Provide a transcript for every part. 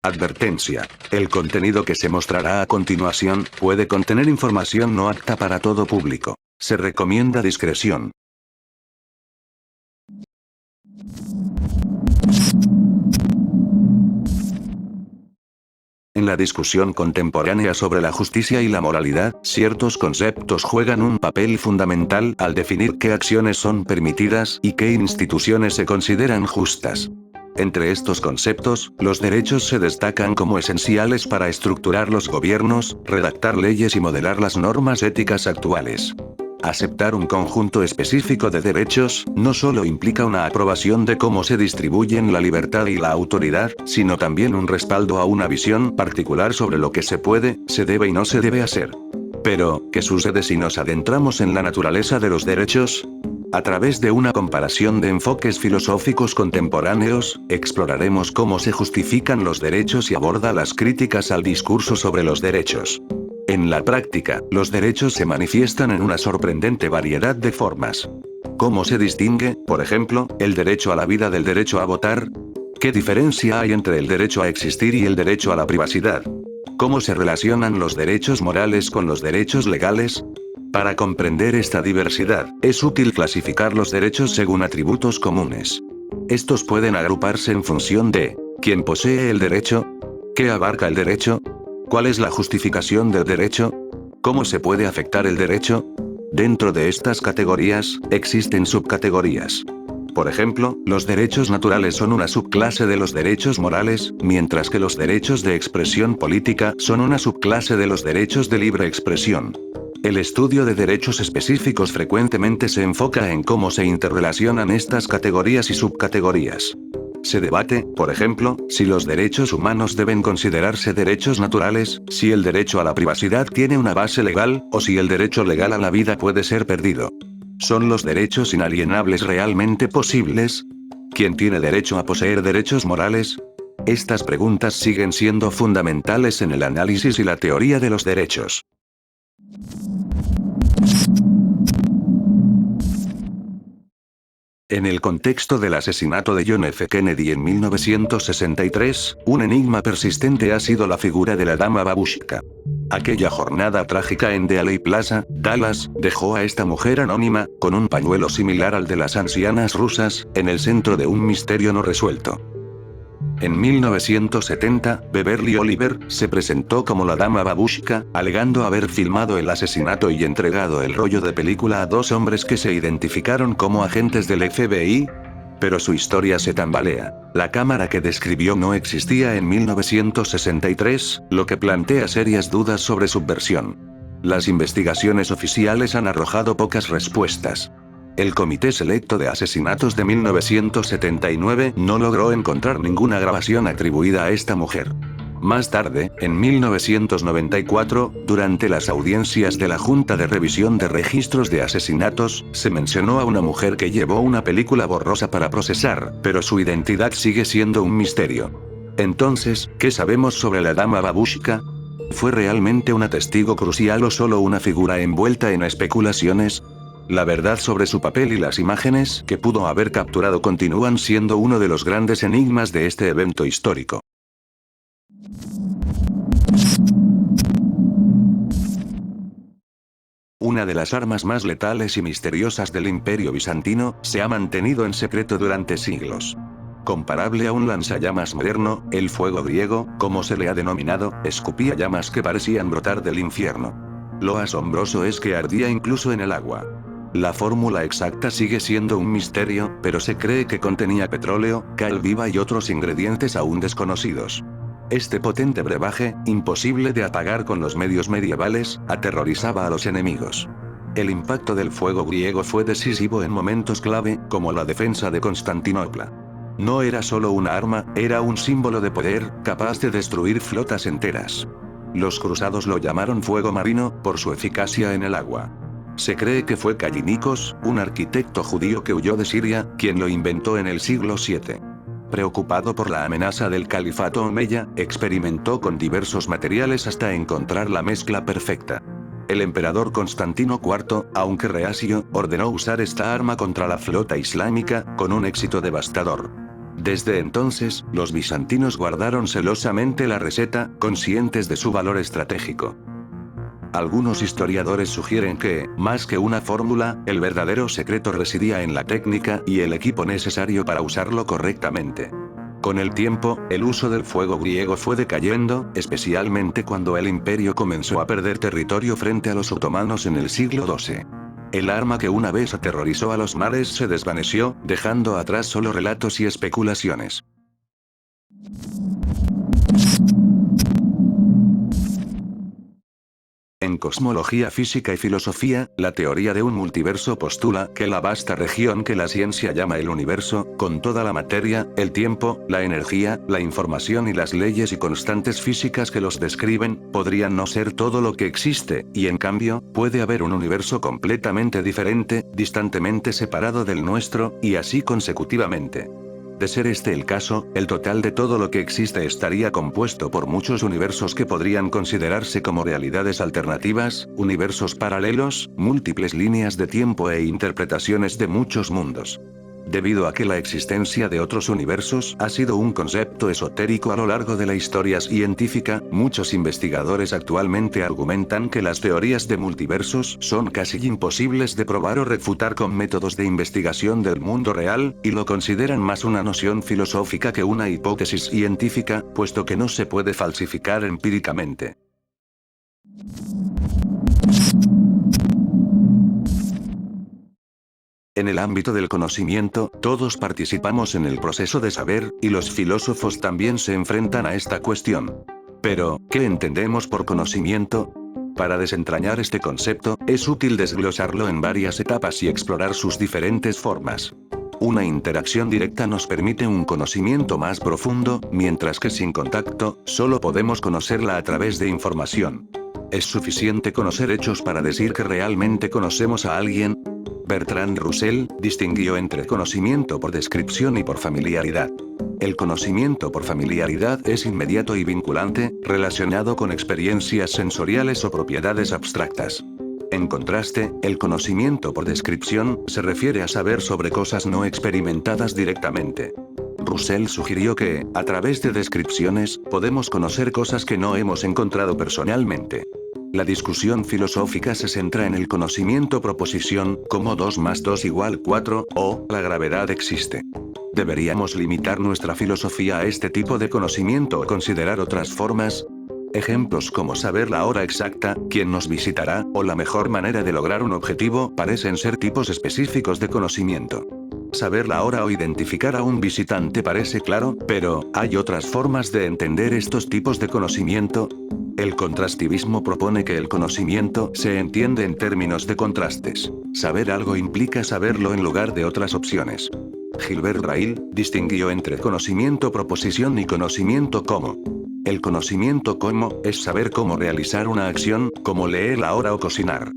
Advertencia. El contenido que se mostrará a continuación puede contener información no apta para todo público. Se recomienda discreción. En la discusión contemporánea sobre la justicia y la moralidad, ciertos conceptos juegan un papel fundamental al definir qué acciones son permitidas y qué instituciones se consideran justas. Entre estos conceptos, los derechos se destacan como esenciales para estructurar los gobiernos, redactar leyes y modelar las normas éticas actuales. Aceptar un conjunto específico de derechos, no solo implica una aprobación de cómo se distribuyen la libertad y la autoridad, sino también un respaldo a una visión particular sobre lo que se puede, se debe y no se debe hacer. Pero, ¿qué sucede si nos adentramos en la naturaleza de los derechos? A través de una comparación de enfoques filosóficos contemporáneos, exploraremos cómo se justifican los derechos y aborda las críticas al discurso sobre los derechos. En la práctica, los derechos se manifiestan en una sorprendente variedad de formas. ¿Cómo se distingue, por ejemplo, el derecho a la vida del derecho a votar? ¿Qué diferencia hay entre el derecho a existir y el derecho a la privacidad? ¿Cómo se relacionan los derechos morales con los derechos legales? Para comprender esta diversidad, es útil clasificar los derechos según atributos comunes. Estos pueden agruparse en función de ¿quién posee el derecho? ¿Qué abarca el derecho? ¿Cuál es la justificación del derecho? ¿Cómo se puede afectar el derecho? Dentro de estas categorías, existen subcategorías. Por ejemplo, los derechos naturales son una subclase de los derechos morales, mientras que los derechos de expresión política son una subclase de los derechos de libre expresión. El estudio de derechos específicos frecuentemente se enfoca en cómo se interrelacionan estas categorías y subcategorías. Se debate, por ejemplo, si los derechos humanos deben considerarse derechos naturales, si el derecho a la privacidad tiene una base legal, o si el derecho legal a la vida puede ser perdido. ¿Son los derechos inalienables realmente posibles? ¿Quién tiene derecho a poseer derechos morales? Estas preguntas siguen siendo fundamentales en el análisis y la teoría de los derechos. En el contexto del asesinato de John F. Kennedy en 1963, un enigma persistente ha sido la figura de la dama babushka. Aquella jornada trágica en Dealey Plaza, Dallas, dejó a esta mujer anónima, con un pañuelo similar al de las ancianas rusas, en el centro de un misterio no resuelto. En 1970, Beverly Oliver se presentó como la dama babushka, alegando haber filmado el asesinato y entregado el rollo de película a dos hombres que se identificaron como agentes del FBI. Pero su historia se tambalea. La cámara que describió no existía en 1963, lo que plantea serias dudas sobre su versión. Las investigaciones oficiales han arrojado pocas respuestas. El Comité Selecto de Asesinatos de 1979 no logró encontrar ninguna grabación atribuida a esta mujer. Más tarde, en 1994, durante las audiencias de la Junta de Revisión de Registros de Asesinatos, se mencionó a una mujer que llevó una película borrosa para procesar, pero su identidad sigue siendo un misterio. Entonces, ¿qué sabemos sobre la dama babushka? ¿Fue realmente una testigo crucial o solo una figura envuelta en especulaciones? La verdad sobre su papel y las imágenes que pudo haber capturado continúan siendo uno de los grandes enigmas de este evento histórico. Una de las armas más letales y misteriosas del Imperio bizantino se ha mantenido en secreto durante siglos. Comparable a un lanzallamas moderno, el fuego griego, como se le ha denominado, escupía llamas que parecían brotar del infierno. Lo asombroso es que ardía incluso en el agua. La fórmula exacta sigue siendo un misterio, pero se cree que contenía petróleo, cal viva y otros ingredientes aún desconocidos. Este potente brebaje, imposible de apagar con los medios medievales, aterrorizaba a los enemigos. El impacto del fuego griego fue decisivo en momentos clave, como la defensa de Constantinopla. No era solo una arma, era un símbolo de poder, capaz de destruir flotas enteras. Los cruzados lo llamaron fuego marino, por su eficacia en el agua. Se cree que fue Callinicos, un arquitecto judío que huyó de Siria, quien lo inventó en el siglo VII. Preocupado por la amenaza del califato omeya, experimentó con diversos materiales hasta encontrar la mezcla perfecta. El emperador Constantino IV, aunque reacio, ordenó usar esta arma contra la flota islámica, con un éxito devastador. Desde entonces, los bizantinos guardaron celosamente la receta, conscientes de su valor estratégico. Algunos historiadores sugieren que, más que una fórmula, el verdadero secreto residía en la técnica y el equipo necesario para usarlo correctamente. Con el tiempo, el uso del fuego griego fue decayendo, especialmente cuando el imperio comenzó a perder territorio frente a los otomanos en el siglo XII. El arma que una vez aterrorizó a los mares se desvaneció, dejando atrás solo relatos y especulaciones. En cosmología física y filosofía, la teoría de un multiverso postula que la vasta región que la ciencia llama el universo, con toda la materia, el tiempo, la energía, la información y las leyes y constantes físicas que los describen, podrían no ser todo lo que existe, y en cambio, puede haber un universo completamente diferente, distantemente separado del nuestro, y así consecutivamente. De ser este el caso, el total de todo lo que existe estaría compuesto por muchos universos que podrían considerarse como realidades alternativas, universos paralelos, múltiples líneas de tiempo e interpretaciones de muchos mundos. Debido a que la existencia de otros universos ha sido un concepto esotérico a lo largo de la historia científica, muchos investigadores actualmente argumentan que las teorías de multiversos son casi imposibles de probar o refutar con métodos de investigación del mundo real, y lo consideran más una noción filosófica que una hipótesis científica, puesto que no se puede falsificar empíricamente. En el ámbito del conocimiento, todos participamos en el proceso de saber, y los filósofos también se enfrentan a esta cuestión. Pero, ¿qué entendemos por conocimiento? Para desentrañar este concepto, es útil desglosarlo en varias etapas y explorar sus diferentes formas. Una interacción directa nos permite un conocimiento más profundo, mientras que sin contacto, solo podemos conocerla a través de información. ¿Es suficiente conocer hechos para decir que realmente conocemos a alguien? Bertrand Russell distinguió entre conocimiento por descripción y por familiaridad. El conocimiento por familiaridad es inmediato y vinculante, relacionado con experiencias sensoriales o propiedades abstractas. En contraste, el conocimiento por descripción se refiere a saber sobre cosas no experimentadas directamente. Russell sugirió que, a través de descripciones, podemos conocer cosas que no hemos encontrado personalmente. La discusión filosófica se centra en el conocimiento proposición, como 2 más 2 igual 4, o, la gravedad existe. ¿Deberíamos limitar nuestra filosofía a este tipo de conocimiento o considerar otras formas? Ejemplos como saber la hora exacta, quién nos visitará, o la mejor manera de lograr un objetivo, parecen ser tipos específicos de conocimiento. Saber la hora o identificar a un visitante parece claro, pero, ¿hay otras formas de entender estos tipos de conocimiento? El contrastivismo propone que el conocimiento se entiende en términos de contrastes. Saber algo implica saberlo en lugar de otras opciones. Gilbert Ryle distinguió entre conocimiento proposición y conocimiento como. El conocimiento como es saber cómo realizar una acción, como leer la hora o cocinar.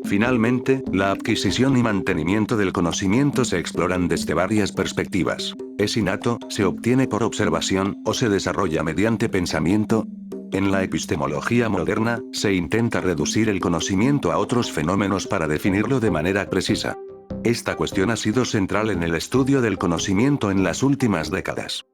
Finalmente, la adquisición y mantenimiento del conocimiento se exploran desde varias perspectivas. ¿Es innato, se obtiene por observación, o se desarrolla mediante pensamiento? En la epistemología moderna, se intenta reducir el conocimiento a otros fenómenos para definirlo de manera precisa. Esta cuestión ha sido central en el estudio del conocimiento en las últimas décadas.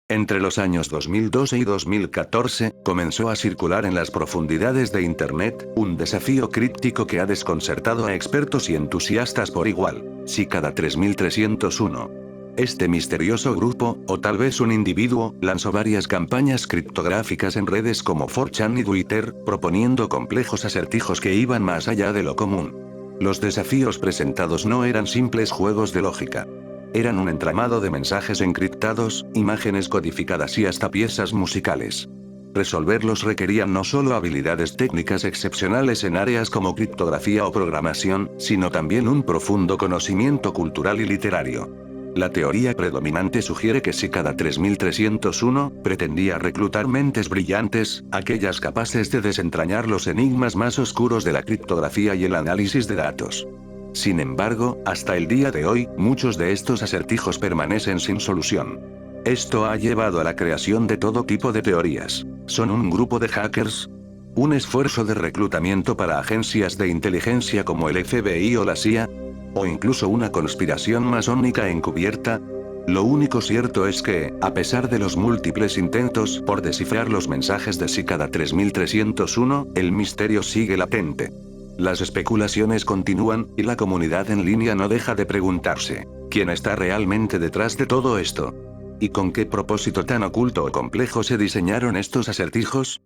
Entre los años 2012 y 2014, comenzó a circular en las profundidades de Internet, un desafío críptico que ha desconcertado a expertos y entusiastas por igual. Cicada 3301. Este misterioso grupo, o tal vez un individuo, lanzó varias campañas criptográficas en redes como 4chan y Twitter, proponiendo complejos acertijos que iban más allá de lo común. Los desafíos presentados no eran simples juegos de lógica. Eran un entramado de mensajes encriptados, imágenes codificadas y hasta piezas musicales. Resolverlos requerían no solo habilidades técnicas excepcionales en áreas como criptografía o programación, sino también un profundo conocimiento cultural y literario. La teoría predominante sugiere que Cicada 3301 pretendía reclutar mentes brillantes, aquellas capaces de desentrañar los enigmas más oscuros de la criptografía y el análisis de datos. Sin embargo, hasta el día de hoy, muchos de estos acertijos permanecen sin solución. Esto ha llevado a la creación de todo tipo de teorías. ¿Son un grupo de hackers? ¿Un esfuerzo de reclutamiento para agencias de inteligencia como el FBI o la CIA? ¿O incluso una conspiración masónica encubierta? Lo único cierto es que, a pesar de los múltiples intentos por descifrar los mensajes de Cicada 3301, el misterio sigue latente. Las especulaciones continúan, y la comunidad en línea no deja de preguntarse, ¿quién está realmente detrás de todo esto? ¿Y con qué propósito tan oculto o complejo se diseñaron estos acertijos?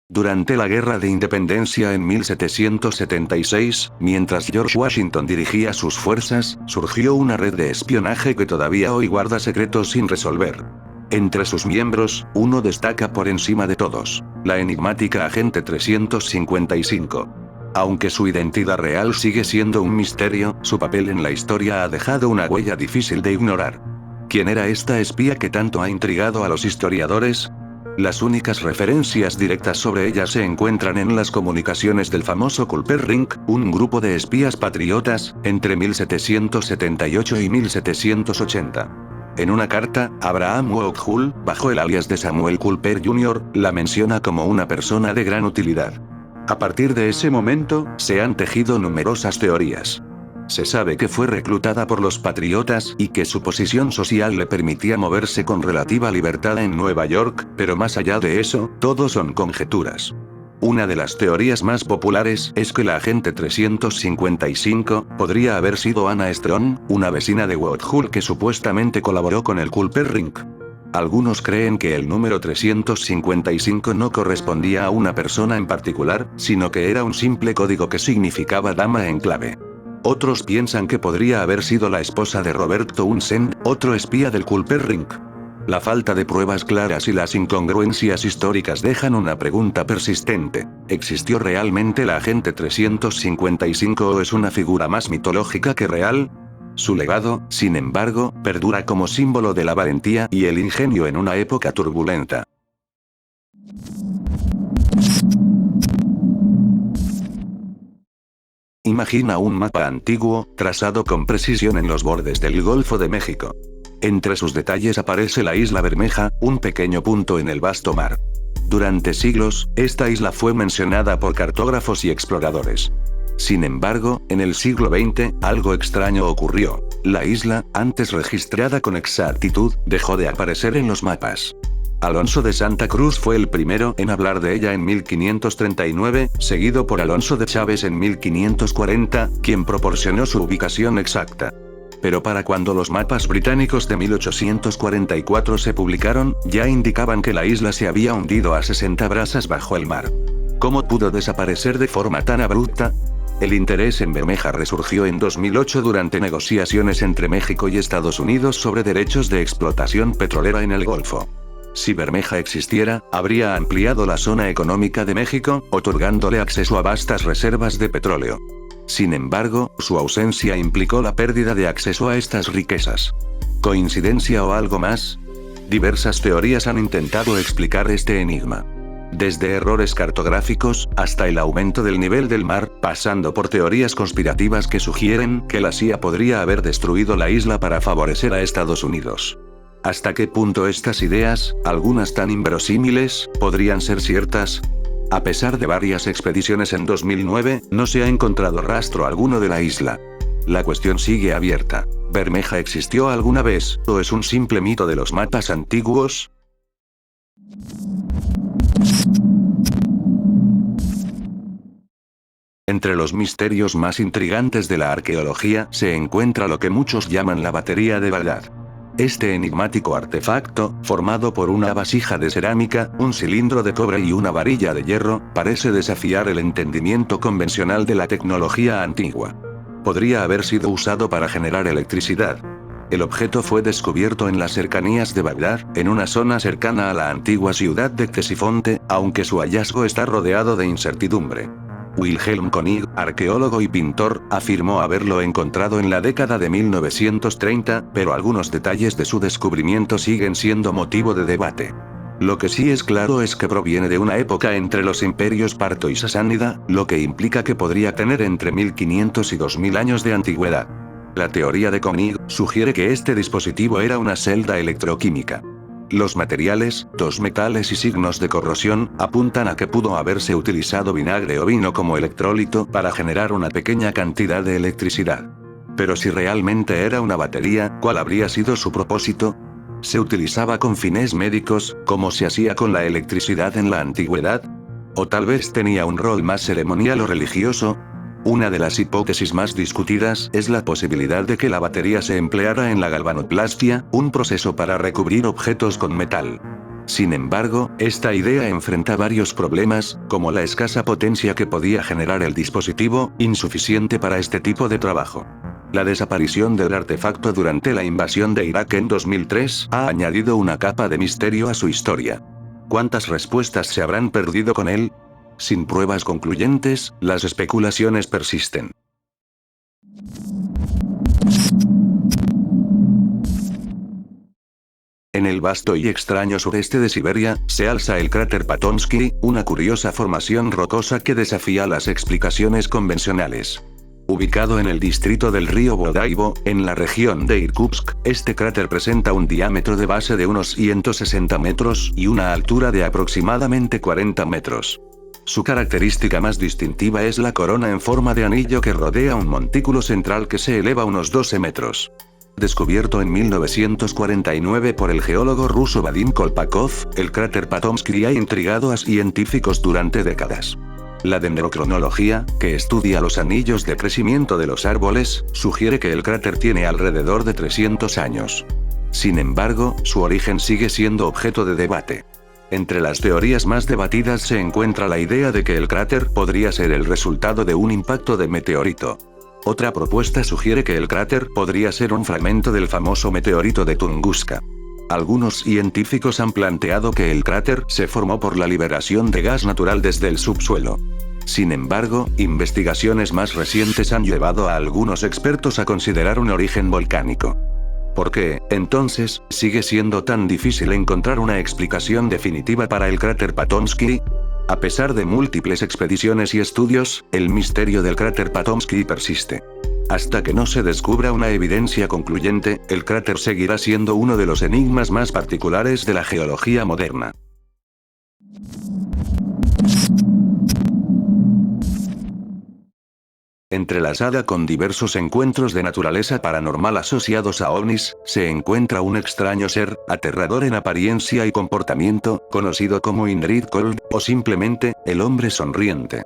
Durante la Guerra de Independencia en 1776, mientras George Washington dirigía sus fuerzas, surgió una red de espionaje que todavía hoy guarda secretos sin resolver. Entre sus miembros, uno destaca por encima de todos: la enigmática Agente 355. Aunque su identidad real sigue siendo un misterio, su papel en la historia ha dejado una huella difícil de ignorar. ¿Quién era esta espía que tanto ha intrigado a los historiadores? Las únicas referencias directas sobre ella se encuentran en las comunicaciones del famoso Culper Ring, un grupo de espías patriotas, entre 1778 y 1780. En una carta, Abraham Walpole, bajo el alias de Samuel Culper Jr., la menciona como una persona de gran utilidad. A partir de ese momento, se han tejido numerosas teorías. Se sabe que fue reclutada por los patriotas y que su posición social le permitía moverse con relativa libertad en Nueva York, pero más allá de eso, todo son conjeturas. Una de las teorías más populares es que la Agente 355 podría haber sido Anna Strong, una vecina de Walpole que supuestamente colaboró con el Culper Ring. Algunos creen que el número 355 no correspondía a una persona en particular, sino que era un simple código que significaba dama en clave. Otros piensan que podría haber sido la esposa de Robert Townsend, otro espía del Culper Ring. La falta de pruebas claras y las incongruencias históricas dejan una pregunta persistente: ¿existió realmente la Agente 355 o es una figura más mitológica que real? Su legado, sin embargo, perdura como símbolo de la valentía y el ingenio en una época turbulenta. Imagina un mapa antiguo, trazado con precisión en los bordes del Golfo de México. Entre sus detalles aparece la isla Bermeja, un pequeño punto en el vasto mar. Durante siglos, esta isla fue mencionada por cartógrafos y exploradores. Sin embargo, en el siglo XX, algo extraño ocurrió. La isla, antes registrada con exactitud, dejó de aparecer en los mapas. Alonso de Santa Cruz fue el primero en hablar de ella en 1539, seguido por Alonso de Chaves en 1540, quien proporcionó su ubicación exacta. Pero para cuando los mapas británicos de 1844 se publicaron, ya indicaban que la isla se había hundido a 60 brazas bajo el mar. ¿Cómo pudo desaparecer de forma tan abrupta? El interés en Bermeja resurgió en 2008 durante negociaciones entre México y Estados Unidos sobre derechos de explotación petrolera en el Golfo. Si Bermeja existiera, habría ampliado la zona económica de México, otorgándole acceso a vastas reservas de petróleo. Sin embargo, su ausencia implicó la pérdida de acceso a estas riquezas. ¿Coincidencia o algo más? Diversas teorías han intentado explicar este enigma. Desde errores cartográficos, hasta el aumento del nivel del mar, pasando por teorías conspirativas que sugieren que la CIA podría haber destruido la isla para favorecer a Estados Unidos. ¿Hasta qué punto estas ideas, algunas tan inverosímiles, podrían ser ciertas? A pesar de varias expediciones en 2009, no se ha encontrado rastro alguno de la isla. La cuestión sigue abierta. ¿Bermeja existió alguna vez, o es un simple mito de los mapas antiguos? Entre los misterios más intrigantes de la arqueología se encuentra lo que muchos llaman la batería de Bagdad. Este enigmático artefacto, formado por una vasija de cerámica, un cilindro de cobre y una varilla de hierro, parece desafiar el entendimiento convencional de la tecnología antigua. Podría haber sido usado para generar electricidad. El objeto fue descubierto en las cercanías de Bagdad, en una zona cercana a la antigua ciudad de Ctesifonte, aunque su hallazgo está rodeado de incertidumbre. Wilhelm König, arqueólogo y pintor, afirmó haberlo encontrado en la década de 1930, pero algunos detalles de su descubrimiento siguen siendo motivo de debate. Lo que sí es claro es que proviene de una época entre los imperios parto y sasánida, lo que implica que podría tener entre 1500 y 2000 años de antigüedad. La teoría de Koenig sugiere que este dispositivo era una celda electroquímica. Los materiales, dos metales y signos de corrosión, apuntan a que pudo haberse utilizado vinagre o vino como electrolito para generar una pequeña cantidad de electricidad. Pero si realmente era una batería, ¿cuál habría sido su propósito? ¿Se utilizaba con fines médicos, como se hacía con la electricidad en la antigüedad? ¿O tal vez tenía un rol más ceremonial o religioso? Una de las hipótesis más discutidas es la posibilidad de que la batería se empleara en la galvanoplastia, un proceso para recubrir objetos con metal. Sin embargo, esta idea enfrenta varios problemas, como la escasa potencia que podía generar el dispositivo, insuficiente para este tipo de trabajo. La desaparición del artefacto durante la invasión de Irak en 2003 ha añadido una capa de misterio a su historia. ¿Cuántas respuestas se habrán perdido con él? Sin pruebas concluyentes, las especulaciones persisten. En el vasto y extraño sureste de Siberia, se alza el cráter Patonsky, una curiosa formación rocosa que desafía las explicaciones convencionales. Ubicado en el distrito del río Bodaibo, en la región de Irkutsk, este cráter presenta un diámetro de base de unos 160 metros y una altura de aproximadamente 40 metros. Su característica más distintiva es la corona en forma de anillo que rodea un montículo central que se eleva unos 12 metros. Descubierto en 1949 por el geólogo ruso Vadim Kolpakov, el cráter Patonsky ha intrigado a científicos durante décadas. La dendrocronología, que estudia los anillos de crecimiento de los árboles, sugiere que el cráter tiene alrededor de 300 años. Sin embargo, su origen sigue siendo objeto de debate. Entre las teorías más debatidas se encuentra la idea de que el cráter podría ser el resultado de un impacto de meteorito. Otra propuesta sugiere que el cráter podría ser un fragmento del famoso meteorito de Tunguska. Algunos científicos han planteado que el cráter se formó por la liberación de gas natural desde el subsuelo. Sin embargo, investigaciones más recientes han llevado a algunos expertos a considerar un origen volcánico. ¿Por qué, entonces, sigue siendo tan difícil encontrar una explicación definitiva para el cráter Patonsky? A pesar de múltiples expediciones y estudios, el misterio del cráter Patonsky persiste. Hasta que no se descubra una evidencia concluyente, el cráter seguirá siendo uno de los enigmas más particulares de la geología moderna. Entrelazada con diversos encuentros de naturaleza paranormal asociados a ovnis, se encuentra un extraño ser, aterrador en apariencia y comportamiento, conocido como Indrid Cold, o simplemente, el hombre sonriente.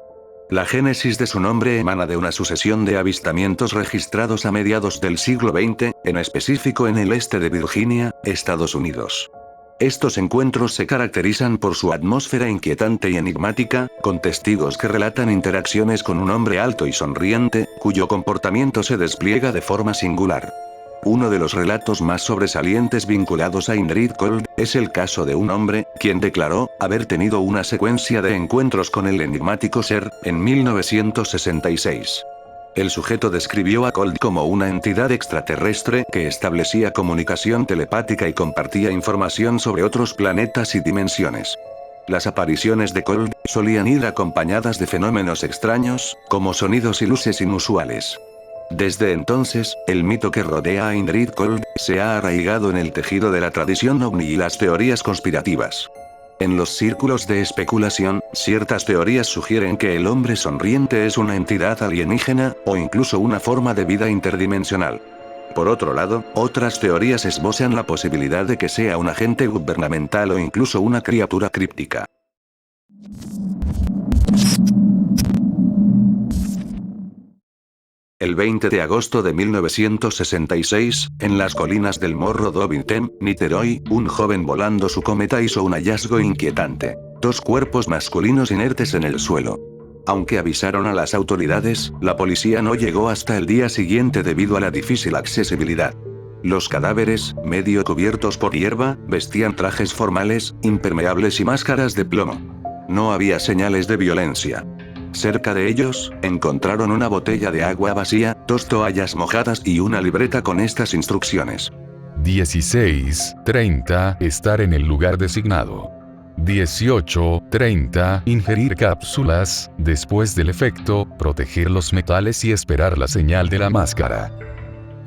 La génesis de su nombre emana de una sucesión de avistamientos registrados a mediados del siglo XX, en específico en el este de Virginia, Estados Unidos. Estos encuentros se caracterizan por su atmósfera inquietante y enigmática, con testigos que relatan interacciones con un hombre alto y sonriente, cuyo comportamiento se despliega de forma singular. Uno de los relatos más sobresalientes vinculados a Indrid Cold, es el caso de un hombre, quien declaró haber tenido una secuencia de encuentros con el enigmático ser, en 1966. El sujeto describió a Cold como una entidad extraterrestre que establecía comunicación telepática y compartía información sobre otros planetas y dimensiones. Las apariciones de Cold solían ir acompañadas de fenómenos extraños, como sonidos y luces inusuales. Desde entonces, el mito que rodea a Indrid Cold se ha arraigado en el tejido de la tradición ovni y las teorías conspirativas. En los círculos de especulación, ciertas teorías sugieren que el hombre sonriente es una entidad alienígena, o incluso una forma de vida interdimensional. Por otro lado, otras teorías esbozan la posibilidad de que sea un agente gubernamental o incluso una criatura críptica. El 20 de agosto de 1966, en las colinas del Morro d'Ovintem, Niterói, un joven volando su cometa hizo un hallazgo inquietante. Dos cuerpos masculinos inertes en el suelo. Aunque avisaron a las autoridades, la policía no llegó hasta el día siguiente debido a la difícil accesibilidad. Los cadáveres, medio cubiertos por hierba, vestían trajes formales, impermeables y máscaras de plomo. No había señales de violencia. Cerca de ellos, encontraron una botella de agua vacía, dos toallas mojadas y una libreta con estas instrucciones. 16:30, estar en el lugar designado. 18:30, ingerir cápsulas, después del efecto, proteger los metales y esperar la señal de la máscara.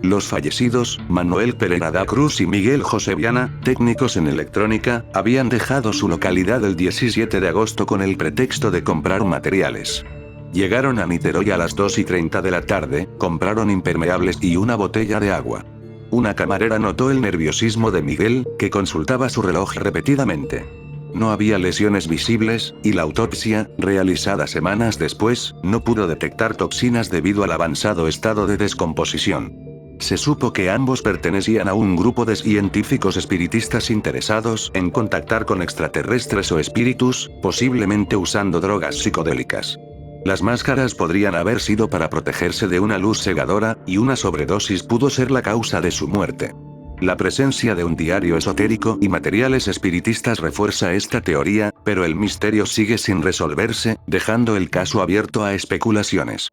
Los fallecidos, Manuel Pereira da Cruz y Miguel José Viana, técnicos en electrónica, habían dejado su localidad el 17 de agosto con el pretexto de comprar materiales. Llegaron a Niterói a las 2:30 de la tarde, compraron impermeables y una botella de agua. Una camarera notó el nerviosismo de Miguel, que consultaba su reloj repetidamente. No había lesiones visibles, y la autopsia, realizada semanas después, no pudo detectar toxinas debido al avanzado estado de descomposición. Se supo que ambos pertenecían a un grupo de científicos espiritistas interesados en contactar con extraterrestres o espíritus, posiblemente usando drogas psicodélicas. Las máscaras podrían haber sido para protegerse de una luz cegadora, y una sobredosis pudo ser la causa de su muerte. La presencia de un diario esotérico y materiales espiritistas refuerza esta teoría, pero el misterio sigue sin resolverse, dejando el caso abierto a especulaciones.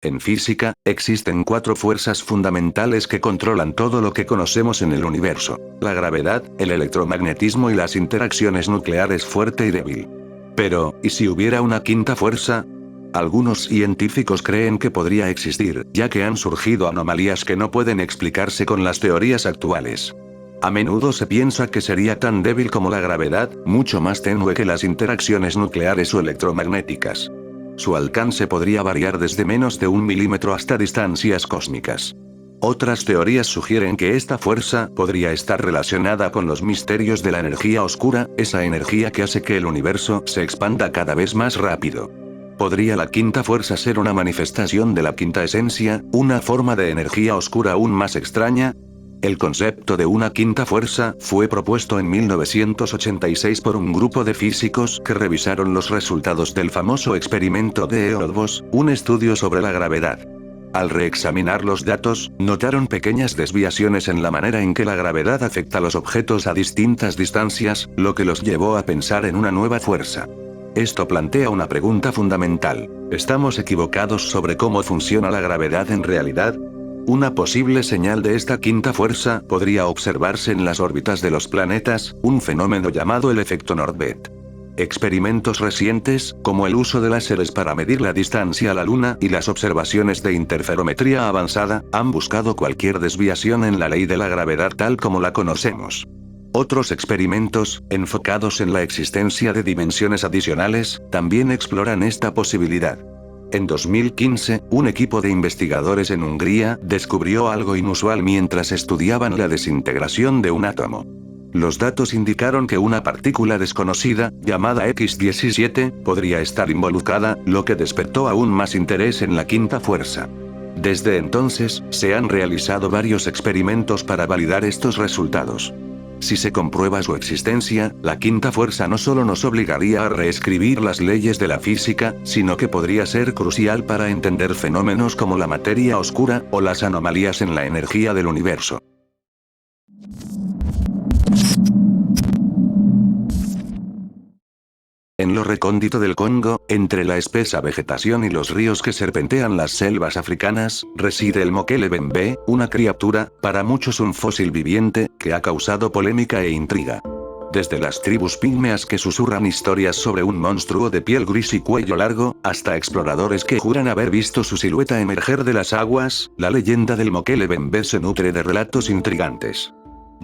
En física, existen 4 fuerzas fundamentales que controlan todo lo que conocemos en el universo: la gravedad, el electromagnetismo y las interacciones nucleares fuerte y débil. Pero, ¿y si hubiera una quinta fuerza? Algunos científicos creen que podría existir, ya que han surgido anomalías que no pueden explicarse con las teorías actuales. A menudo se piensa que sería tan débil como la gravedad, mucho más tenue que las interacciones nucleares o electromagnéticas. Su alcance podría variar desde menos de 1 milímetro hasta distancias cósmicas. Otras teorías sugieren que esta fuerza podría estar relacionada con los misterios de la energía oscura, esa energía que hace que el universo se expanda cada vez más rápido. ¿Podría la quinta fuerza ser una manifestación de la quinta esencia, una forma de energía oscura aún más extraña? El concepto de una quinta fuerza fue propuesto en 1986 por un grupo de físicos que revisaron los resultados del famoso experimento de Eötvös, un estudio sobre la gravedad. Al reexaminar los datos, notaron pequeñas desviaciones en la manera en que la gravedad afecta a los objetos a distintas distancias, lo que los llevó a pensar en una nueva fuerza. Esto plantea una pregunta fundamental: ¿estamos equivocados sobre cómo funciona la gravedad en realidad? Una posible señal de esta quinta fuerza podría observarse en las órbitas de los planetas, un fenómeno llamado el efecto Nordtvedt. Experimentos recientes, como el uso de láseres para medir la distancia a la Luna y las observaciones de interferometría avanzada, han buscado cualquier desviación en la ley de la gravedad tal como la conocemos. Otros experimentos, enfocados en la existencia de dimensiones adicionales, también exploran esta posibilidad. En 2015, un equipo de investigadores en Hungría descubrió algo inusual mientras estudiaban la desintegración de un átomo. Los datos indicaron que una partícula desconocida, llamada X-17, podría estar involucrada, lo que despertó aún más interés en la quinta fuerza. Desde entonces, se han realizado varios experimentos para validar estos resultados. Si se comprueba su existencia, la quinta fuerza no solo nos obligaría a reescribir las leyes de la física, sino que podría ser crucial para entender fenómenos como la materia oscura, o las anomalías en la energía del universo. En lo recóndito del Congo, entre la espesa vegetación y los ríos que serpentean las selvas africanas, reside el Mokele Bembe, una criatura, para muchos un fósil viviente, que ha causado polémica e intriga. Desde las tribus pigmeas que susurran historias sobre un monstruo de piel gris y cuello largo, hasta exploradores que juran haber visto su silueta emerger de las aguas, la leyenda del Mokele Bembe se nutre de relatos intrigantes.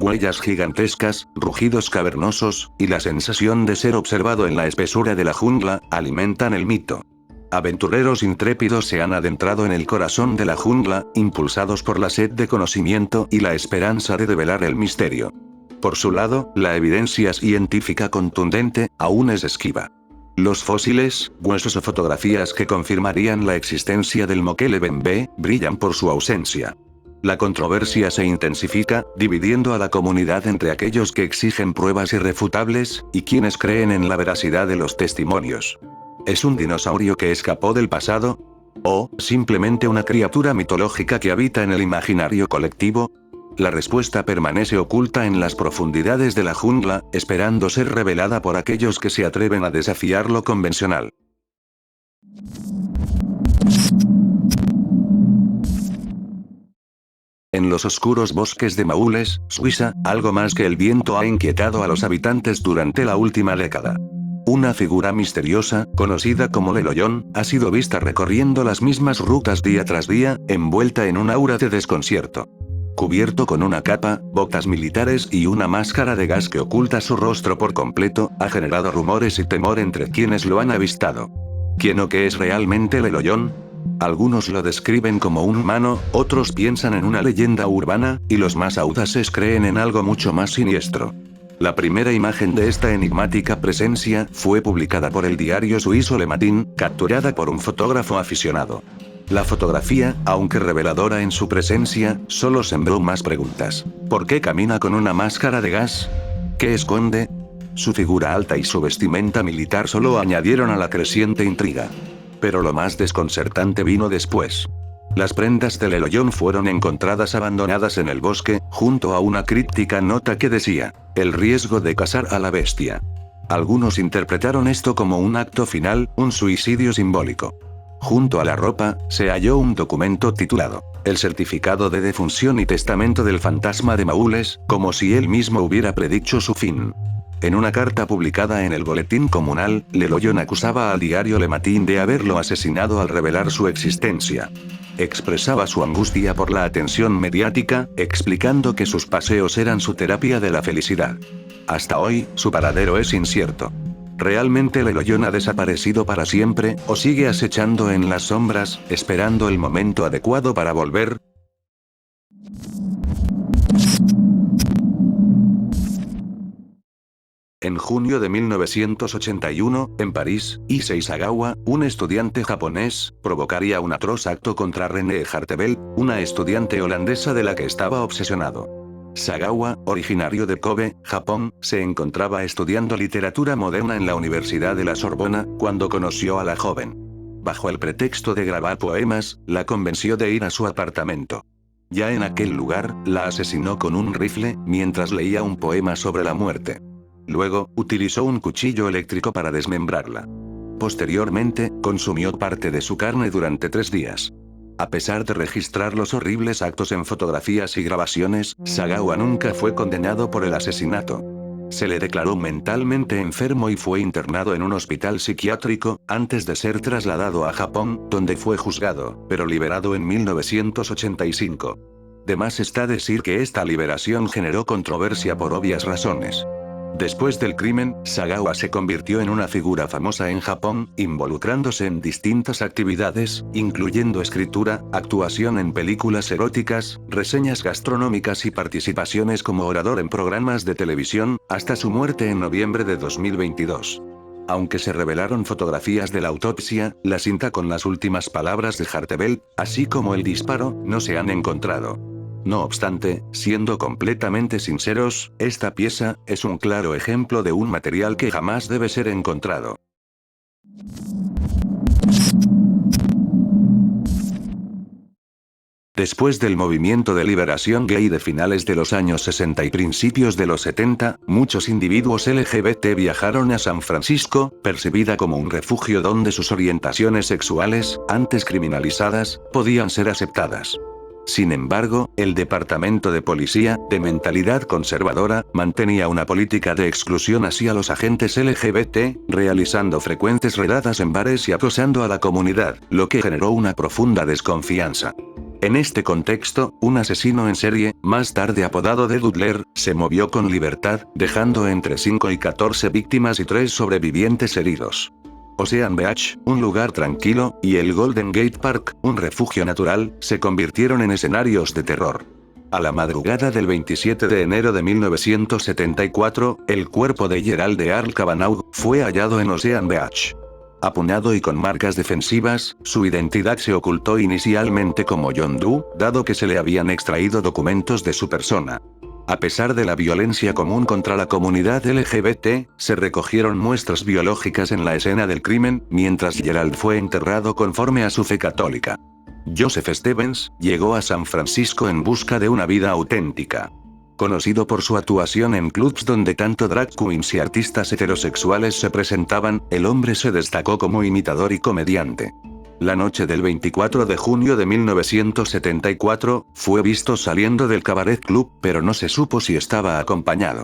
Huellas gigantescas, rugidos cavernosos, y la sensación de ser observado en la espesura de la jungla, alimentan el mito. Aventureros intrépidos se han adentrado en el corazón de la jungla, impulsados por la sed de conocimiento y la esperanza de develar el misterio. Por su lado, la evidencia científica contundente, aún es esquiva. Los fósiles, huesos o fotografías que confirmarían la existencia del Mokele Bembe, brillan por su ausencia. La controversia se intensifica, dividiendo a la comunidad entre aquellos que exigen pruebas irrefutables, y quienes creen en la veracidad de los testimonios. ¿Es un dinosaurio que escapó del pasado? ¿O, simplemente una criatura mitológica que habita en el imaginario colectivo? La respuesta permanece oculta en las profundidades de la jungla, esperando ser revelada por aquellos que se atreven a desafiar lo convencional. En los oscuros bosques de Maules, Suiza, algo más que el viento ha inquietado a los habitantes durante la última década. Una figura misteriosa, conocida como Leloyón, ha sido vista recorriendo las mismas rutas día tras día, envuelta en un aura de desconcierto. Cubierto con una capa, botas militares y una máscara de gas que oculta su rostro por completo, ha generado rumores y temor entre quienes lo han avistado. ¿Quién o qué es realmente Leloyón? Algunos lo describen como un humano, otros piensan en una leyenda urbana, y los más audaces creen en algo mucho más siniestro. La primera imagen de esta enigmática presencia fue publicada por el diario suizo Le Matin, capturada por un fotógrafo aficionado. La fotografía, aunque reveladora en su presencia, solo sembró más preguntas. ¿Por qué camina con una máscara de gas? ¿Qué esconde? Su figura alta y su vestimenta militar solo añadieron a la creciente intriga. Pero lo más desconcertante vino después. Las prendas de Leloyón fueron encontradas abandonadas en el bosque, junto a una críptica nota que decía: el riesgo de cazar a la bestia. Algunos interpretaron esto como un acto final, un suicidio simbólico. Junto a la ropa, se halló un documento titulado El certificado de defunción y testamento del fantasma de Maules, como si él mismo hubiera predicho su fin. En una carta publicada en el Boletín Comunal, Leloyón acusaba al diario Le Matin de haberlo asesinado al revelar su existencia. Expresaba su angustia por la atención mediática, explicando que sus paseos eran su terapia de la felicidad. Hasta hoy, su paradero es incierto. ¿Realmente Leloyón ha desaparecido para siempre, o sigue acechando en las sombras, esperando el momento adecuado para volver? En junio de 1981, en París, Issei Sagawa, un estudiante japonés, provocaría un atroz acto contra Renée Hartevelt, una estudiante holandesa de la que estaba obsesionado. Sagawa, originario de Kobe, Japón, se encontraba estudiando literatura moderna en la Universidad de la Sorbona, cuando conoció a la joven. Bajo el pretexto de grabar poemas, la convenció de ir a su apartamento. Ya en aquel lugar, la asesinó con un rifle, mientras leía un poema sobre la muerte. Luego, utilizó un cuchillo eléctrico para desmembrarla. Posteriormente, consumió parte de su carne durante 3 días. A pesar de registrar los horribles actos en fotografías y grabaciones, Sagawa nunca fue condenado por el asesinato. Se le declaró mentalmente enfermo y fue internado en un hospital psiquiátrico, antes de ser trasladado a Japón, donde fue juzgado, pero liberado en 1985. De más está decir que esta liberación generó controversia por obvias razones. Después del crimen, Sagawa se convirtió en una figura famosa en Japón, involucrándose en distintas actividades, incluyendo escritura, actuación en películas eróticas, reseñas gastronómicas y participaciones como orador en programas de televisión, hasta su muerte en noviembre de 2022. Aunque se revelaron fotografías de la autopsia, la cinta con las últimas palabras de Hartevelt, así como el disparo, no se han encontrado. No obstante, siendo completamente sinceros, esta pieza es un claro ejemplo de un material que jamás debe ser encontrado. Después del movimiento de liberación gay de finales de los años 60 y principios de los 70, muchos individuos LGBT viajaron a San Francisco, percibida como un refugio donde sus orientaciones sexuales, antes criminalizadas, podían ser aceptadas. Sin embargo, el Departamento de Policía, de mentalidad conservadora, mantenía una política de exclusión hacia los agentes LGBT, realizando frecuentes redadas en bares y acosando a la comunidad, lo que generó una profunda desconfianza. En este contexto, un asesino en serie, más tarde apodado de Dudler, se movió con libertad, dejando entre 5 y 14 víctimas y 3 sobrevivientes heridos. Ocean Beach, un lugar tranquilo, y el Golden Gate Park, un refugio natural, se convirtieron en escenarios de terror. A la madrugada del 27 de enero de 1974, el cuerpo de Gerald Earl Kavanaugh fue hallado en Ocean Beach. Apuñado y con marcas defensivas, su identidad se ocultó inicialmente como John Doe, dado que se le habían extraído documentos de su persona. A pesar de la violencia común contra la comunidad LGBT, se recogieron muestras biológicas en la escena del crimen, mientras Gerald fue enterrado conforme a su fe católica. Joseph Stevens llegó a San Francisco en busca de una vida auténtica. Conocido por su actuación en clubs donde tanto drag queens y artistas heterosexuales se presentaban, el hombre se destacó como imitador y comediante. La noche del 24 de junio de 1974, fue visto saliendo del Cabaret Club, pero no se supo si estaba acompañado.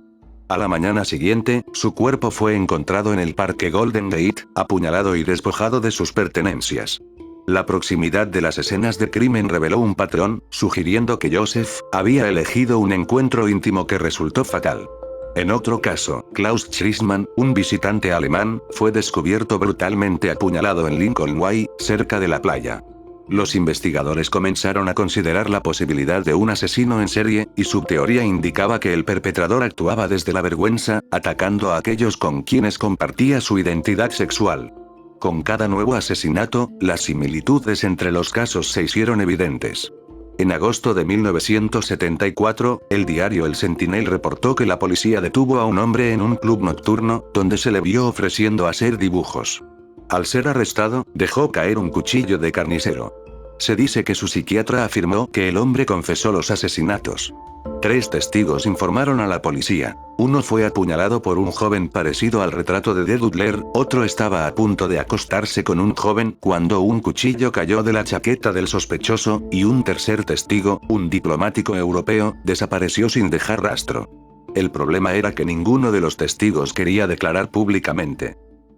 A la mañana siguiente, su cuerpo fue encontrado en el parque Golden Gate, apuñalado y despojado de sus pertenencias. La proximidad de las escenas de crimen reveló un patrón, sugiriendo que Joseph había elegido un encuentro íntimo que resultó fatal. En otro caso, Klaus Schrisman, un visitante alemán, fue descubierto brutalmente apuñalado en Lincoln Way, cerca de la playa. Los investigadores comenzaron a considerar la posibilidad de un asesino en serie, y su teoría indicaba que el perpetrador actuaba desde la vergüenza, atacando a aquellos con quienes compartía su identidad sexual. Con cada nuevo asesinato, las similitudes entre los casos se hicieron evidentes. En agosto de 1974, el diario El Sentinel reportó que la policía detuvo a un hombre en un club nocturno, donde se le vio ofreciendo hacer dibujos. Al ser arrestado, dejó caer un cuchillo de carnicero. Se dice que su psiquiatra afirmó que el hombre confesó los asesinatos. 3 testigos informaron a la policía. Uno fue apuñalado por un joven parecido al retrato de Dudler, otro estaba a punto de acostarse con un joven cuando un cuchillo cayó de la chaqueta del sospechoso, y un tercer testigo, un diplomático europeo, desapareció sin dejar rastro. El problema era que ninguno de los testigos quería declarar públicamente.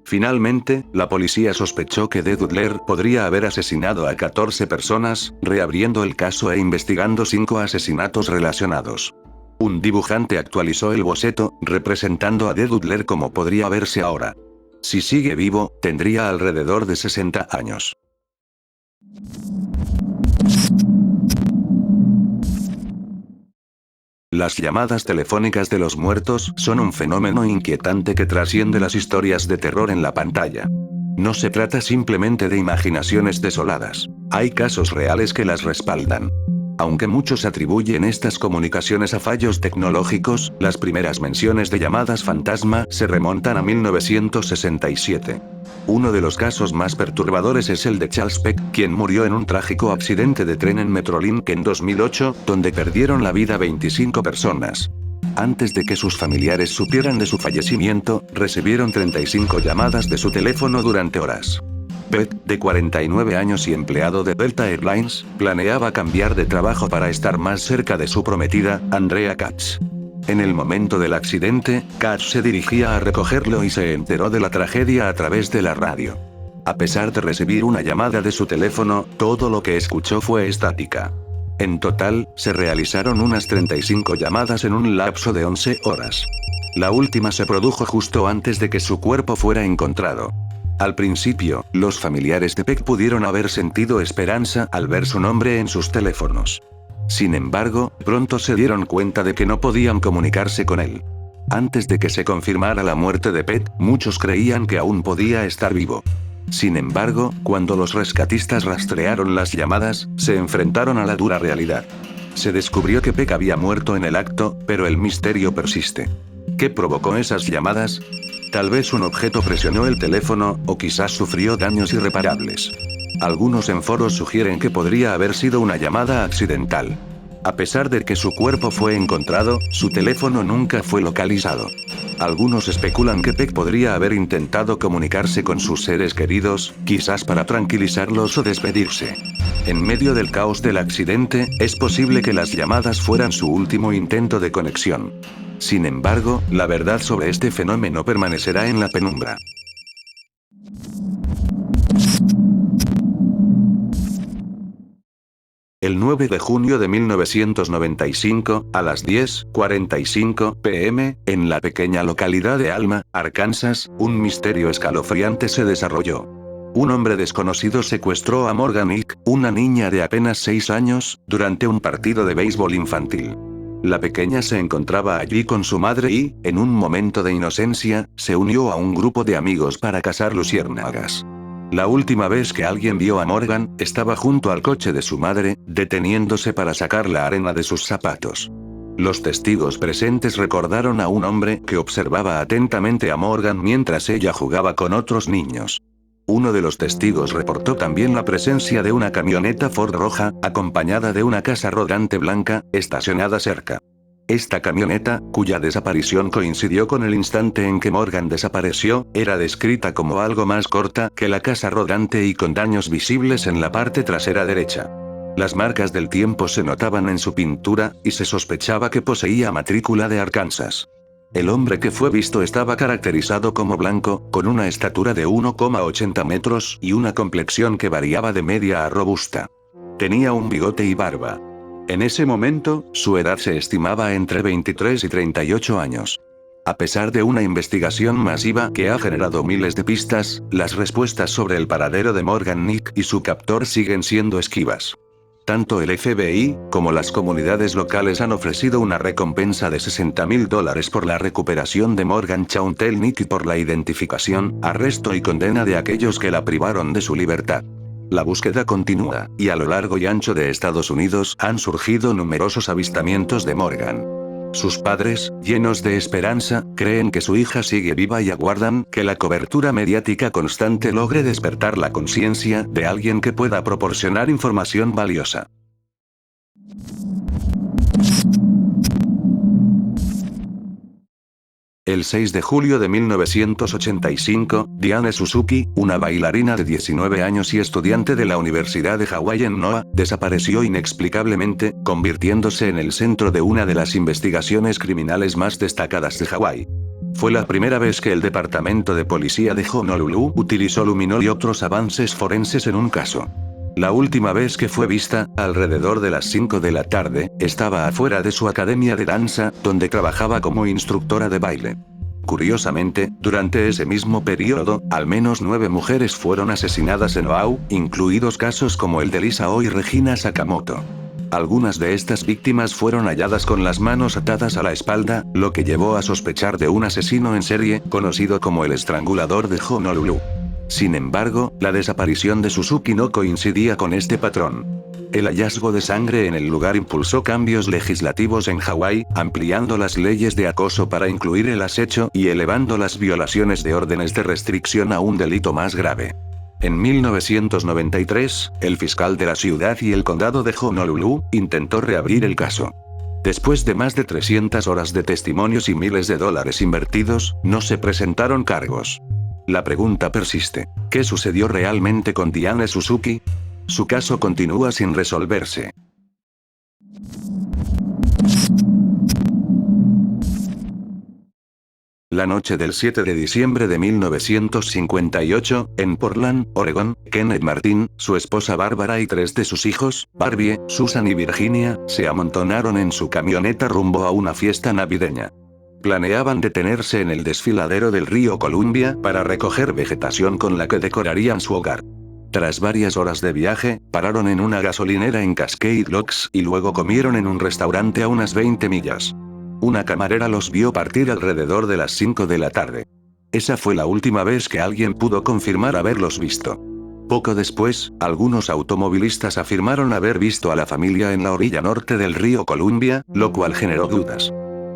Finalmente, la policía sospechó que Dudler podría haber asesinado a 14 personas, reabriendo el caso e investigando 5 asesinatos relacionados. Un dibujante actualizó el boceto, representando a Dudler como podría verse ahora. Si sigue vivo, tendría alrededor de 60 años. Las llamadas telefónicas de los muertos son un fenómeno inquietante que trasciende las historias de terror en la pantalla. No se trata simplemente de imaginaciones desoladas. Hay casos reales que las respaldan. Aunque muchos atribuyen estas comunicaciones a fallos tecnológicos, las primeras menciones de llamadas fantasma se remontan a 1967. Uno de los casos más perturbadores es el de Charles Peck, quien murió en un trágico accidente de tren en Metrolink en 2008, donde perdieron la vida 25 personas. Antes de que sus familiares supieran de su fallecimiento, recibieron 35 llamadas de su teléfono durante horas. Peck, de 49 años y empleado de Delta Airlines, planeaba cambiar de trabajo para estar más cerca de su prometida, Andrea Katz. En el momento del accidente, Katz se dirigía a recogerlo y se enteró de la tragedia a través de la radio. A pesar de recibir una llamada de su teléfono, todo lo que escuchó fue estática. En total, se realizaron unas 35 llamadas en un lapso de 11 horas. La última se produjo justo antes de que su cuerpo fuera encontrado. Al principio, los familiares de Peck pudieron haber sentido esperanza al ver su nombre en sus teléfonos. Sin embargo, pronto se dieron cuenta de que no podían comunicarse con él. Antes de que se confirmara la muerte de Peck, muchos creían que aún podía estar vivo. Sin embargo, cuando los rescatistas rastrearon las llamadas, se enfrentaron a la dura realidad. Se descubrió que Peck había muerto en el acto, pero el misterio persiste. ¿Qué provocó esas llamadas? Tal vez un objeto presionó el teléfono, o quizás sufrió daños irreparables. Algunos en foros sugieren que podría haber sido una llamada accidental. A pesar de que su cuerpo fue encontrado, su teléfono nunca fue localizado. Algunos especulan que Peck podría haber intentado comunicarse con sus seres queridos, quizás para tranquilizarlos o despedirse. En medio del caos del accidente, es posible que las llamadas fueran su último intento de conexión. Sin embargo, la verdad sobre este fenómeno permanecerá en la penumbra. El 9 de junio de 1995, a las 10:45 p.m., en la pequeña localidad de Alma, Arkansas, un misterio escalofriante se desarrolló. Un hombre desconocido secuestró a Morgan Ick, una niña de apenas 6 años, durante un partido de béisbol infantil. La pequeña se encontraba allí con su madre y, en un momento de inocencia, se unió a un grupo de amigos para cazar luciérnagas. La última vez que alguien vio a Morgan, estaba junto al coche de su madre, deteniéndose para sacar la arena de sus zapatos. Los testigos presentes recordaron a un hombre que observaba atentamente a Morgan mientras ella jugaba con otros niños. Uno de los testigos reportó también la presencia de una camioneta Ford roja, acompañada de una casa rodante blanca, estacionada cerca. Esta camioneta, cuya desaparición coincidió con el instante en que Morgan desapareció, era descrita como algo más corta que la casa rodante y con daños visibles en la parte trasera derecha. Las marcas del tiempo se notaban en su pintura, y se sospechaba que poseía matrícula de Arkansas. El hombre que fue visto estaba caracterizado como blanco, con una estatura de 1,80 metros y una complexión que variaba de media a robusta. Tenía un bigote y barba. En ese momento, su edad se estimaba entre 23 y 38 años. A pesar de una investigación masiva que ha generado miles de pistas, las respuestas sobre el paradero de Morgan Nick y su captor siguen siendo esquivas. Tanto el FBI, como las comunidades locales han ofrecido una recompensa de $60.000 por la recuperación de Morgan Chauntel Nick y por la identificación, arresto y condena de aquellos que la privaron de su libertad. La búsqueda continúa, y a lo largo y ancho de Estados Unidos han surgido numerosos avistamientos de Morgan. Sus padres, llenos de esperanza, creen que su hija sigue viva y aguardan que la cobertura mediática constante logre despertar la conciencia de alguien que pueda proporcionar información valiosa. El 6 de julio de 1985, Diane Suzuki, una bailarina de 19 años y estudiante de la Universidad de Hawái en Noa, desapareció inexplicablemente, convirtiéndose en el centro de una de las investigaciones criminales más destacadas de Hawái. Fue la primera vez que el Departamento de Policía de Honolulu utilizó luminol y otros avances forenses en un caso. La última vez que fue vista, alrededor de las 5 de la tarde, estaba afuera de su academia de danza, donde trabajaba como instructora de baile. Curiosamente, durante ese mismo periodo, al menos 9 mujeres fueron asesinadas en Oahu, incluidos casos como el de Lisa O y Regina Sakamoto. Algunas de estas víctimas fueron halladas con las manos atadas a la espalda, lo que llevó a sospechar de un asesino en serie, conocido como el estrangulador de Honolulu. Sin embargo, la desaparición de Suzuki no coincidía con este patrón. El hallazgo de sangre en el lugar impulsó cambios legislativos en Hawái, ampliando las leyes de acoso para incluir el acecho y elevando las violaciones de órdenes de restricción a un delito más grave. En 1993, el fiscal de la ciudad y el condado de Honolulu intentó reabrir el caso. Después de más de 300 horas de testimonios y miles de dólares invertidos, no se presentaron cargos. La pregunta persiste: ¿qué sucedió realmente con Diane Suzuki? Su caso continúa sin resolverse. La noche del 7 de diciembre de 1958, en Portland, Oregón, Kenneth Martin, su esposa Barbara y 3 de sus hijos, Barbie, Susan y Virginia, se amontonaron en su camioneta rumbo a una fiesta navideña. Planeaban detenerse en el desfiladero del río Columbia para recoger vegetación con la que decorarían su hogar. Tras varias horas de viaje, pararon en una gasolinera en Cascade Locks y luego comieron en un restaurante a unas 20 millas. Una camarera los vio partir alrededor de las 5 de la tarde. Esa fue la última vez que alguien pudo confirmar haberlos visto. Poco después, algunos automovilistas afirmaron haber visto a la familia en la orilla norte del río Columbia, lo cual generó dudas.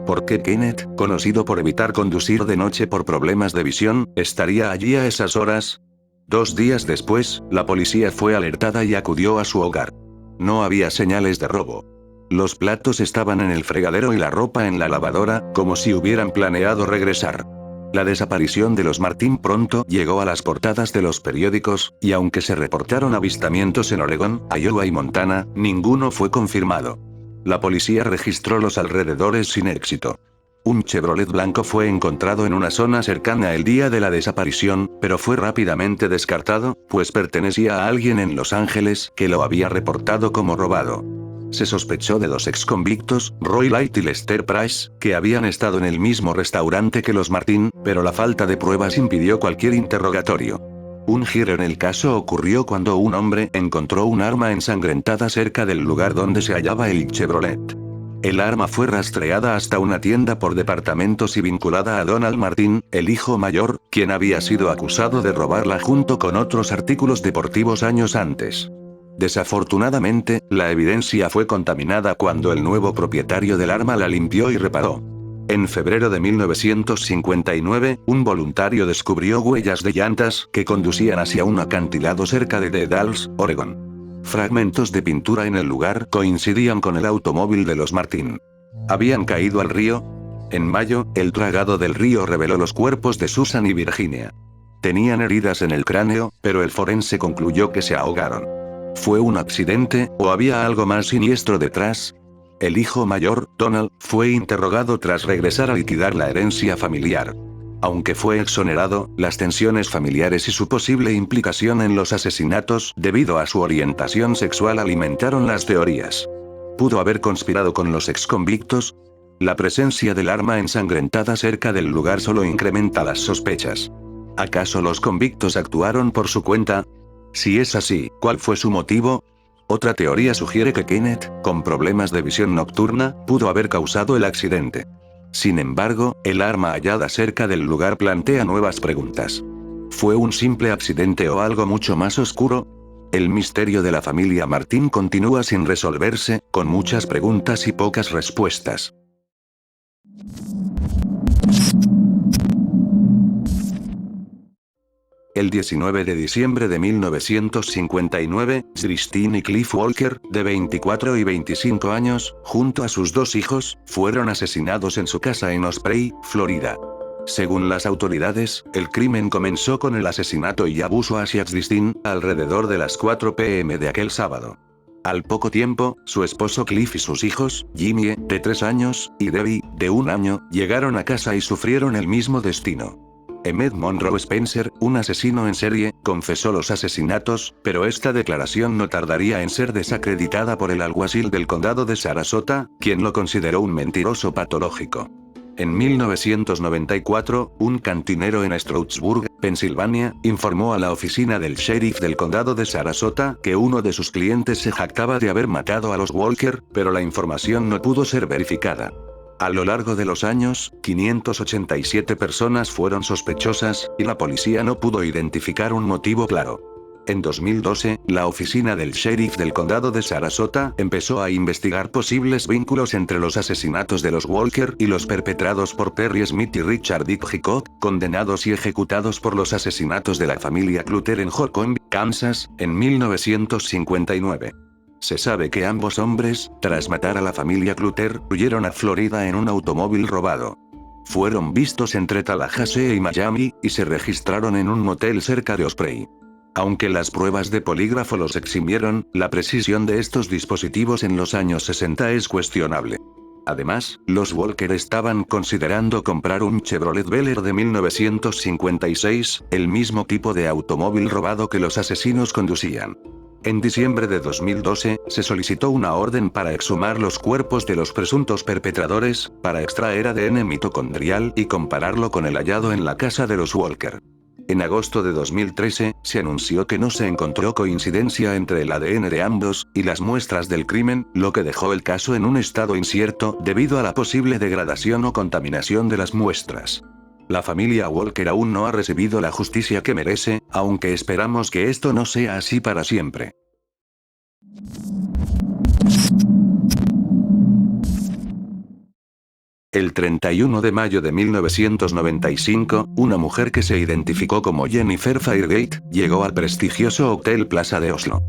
¿Por qué Kenneth, conocido por evitar conducir de noche por problemas de visión, estaría allí a esas horas? 2 días después, la policía fue alertada y acudió a su hogar. No había señales de robo. Los platos estaban en el fregadero y la ropa en la lavadora, como si hubieran planeado regresar. La desaparición de los Martin pronto llegó a las portadas de los periódicos, y aunque se reportaron avistamientos en Oregón, Iowa y Montana, ninguno fue confirmado. La policía registró los alrededores sin éxito. Un Chevrolet blanco fue encontrado en una zona cercana el día de la desaparición, pero fue rápidamente descartado, pues pertenecía a alguien en Los Ángeles que lo había reportado como robado. Se sospechó de 2 exconvictos, Roy Light y Lester Price, que habían estado en el mismo restaurante que los Martin, pero la falta de pruebas impidió cualquier interrogatorio. Un giro en el caso ocurrió cuando un hombre encontró un arma ensangrentada cerca del lugar donde se hallaba el Chevrolet. El arma fue rastreada hasta una tienda por departamentos y vinculada a Donald Martin, el hijo mayor, quien había sido acusado de robarla junto con otros artículos deportivos años antes. Desafortunadamente, la evidencia fue contaminada cuando el nuevo propietario del arma la limpió y reparó. En febrero de 1959, un voluntario descubrió huellas de llantas que conducían hacia un acantilado cerca de The Dalles, Oregón. Fragmentos de pintura en el lugar coincidían con el automóvil de los Martin. ¿Habían caído al río? En mayo, el dragado del río reveló los cuerpos de Susan y Virginia. Tenían heridas en el cráneo, pero el forense concluyó que se ahogaron. ¿Fue un accidente, o había algo más siniestro detrás? El hijo mayor, Donald, fue interrogado tras regresar a liquidar la herencia familiar. Aunque fue exonerado, las tensiones familiares y su posible implicación en los asesinatos debido a su orientación sexual alimentaron las teorías. ¿Pudo haber conspirado con los exconvictos? La presencia del arma ensangrentada cerca del lugar solo incrementa las sospechas. ¿Acaso los convictos actuaron por su cuenta? Si es así, ¿cuál fue su motivo? Otra teoría sugiere que Kenneth, con problemas de visión nocturna, pudo haber causado el accidente. Sin embargo, el arma hallada cerca del lugar plantea nuevas preguntas. ¿Fue un simple accidente o algo mucho más oscuro? El misterio de la familia Martín continúa sin resolverse, con muchas preguntas y pocas respuestas. El 19 de diciembre de 1959, Christine y Cliff Walker, de 24 y 25 años, junto a sus dos hijos, fueron asesinados en su casa en Osprey, Florida. Según las autoridades, el crimen comenzó con el asesinato y abuso hacia Christine, alrededor de las 4 p.m. de aquel sábado. Al poco tiempo, su esposo Cliff y sus hijos, Jimmy, de 3 años, y Debbie, de 1 año, llegaron a casa y sufrieron el mismo destino. Emmett Monroe Spencer, un asesino en serie, confesó los asesinatos, pero esta declaración no tardaría en ser desacreditada por el alguacil del condado de Sarasota, quien lo consideró un mentiroso patológico. En 1994, un cantinero en Stroudsburg, Pensilvania, informó a la oficina del sheriff del condado de Sarasota que uno de sus clientes se jactaba de haber matado a los Walker, pero la información no pudo ser verificada. A lo largo de los años, 587 personas fueron sospechosas, y la policía no pudo identificar un motivo claro. En 2012, la oficina del sheriff del condado de Sarasota empezó a investigar posibles vínculos entre los asesinatos de los Walker y los perpetrados por Perry Smith y Richard Dick Hickok, condenados y ejecutados por los asesinatos de la familia Clutter en Holcomb, Kansas, en 1959. Se sabe que ambos hombres, tras matar a la familia Clutter, huyeron a Florida en un automóvil robado. Fueron vistos entre Tallahassee y Miami, y se registraron en un motel cerca de Osprey. Aunque las pruebas de polígrafo los eximieron, la precisión de estos dispositivos en los años 60 es cuestionable. Además, los Walker estaban considerando comprar un Chevrolet Bel Air de 1956, el mismo tipo de automóvil robado que los asesinos conducían. En diciembre de 2012, se solicitó una orden para exhumar los cuerpos de los presuntos perpetradores, para extraer ADN mitocondrial y compararlo con el hallado en la casa de los Walker. En agosto de 2013, se anunció que no se encontró coincidencia entre el ADN de ambos y las muestras del crimen, lo que dejó el caso en un estado incierto debido a la posible degradación o contaminación de las muestras. La familia Walker aún no ha recibido la justicia que merece, aunque esperamos que esto no sea así para siempre. El 31 de mayo de 1995, una mujer que se identificó como Jennifer Fairgate, llegó al prestigioso Hotel Plaza de Oslo.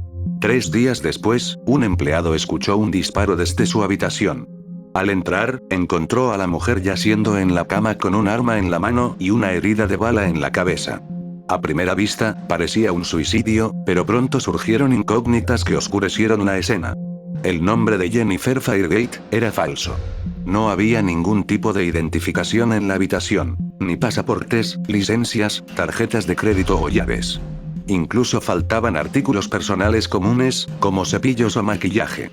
3 días después, un empleado escuchó un disparo desde su habitación. Al entrar, encontró a la mujer yaciendo en la cama con un arma en la mano y una herida de bala en la cabeza. A primera vista, parecía un suicidio, pero pronto surgieron incógnitas que oscurecieron la escena. El nombre de Jennifer Fairgate era falso. No había ningún tipo de identificación en la habitación, ni pasaportes, licencias, tarjetas de crédito o llaves. Incluso faltaban artículos personales comunes, como cepillos o maquillaje.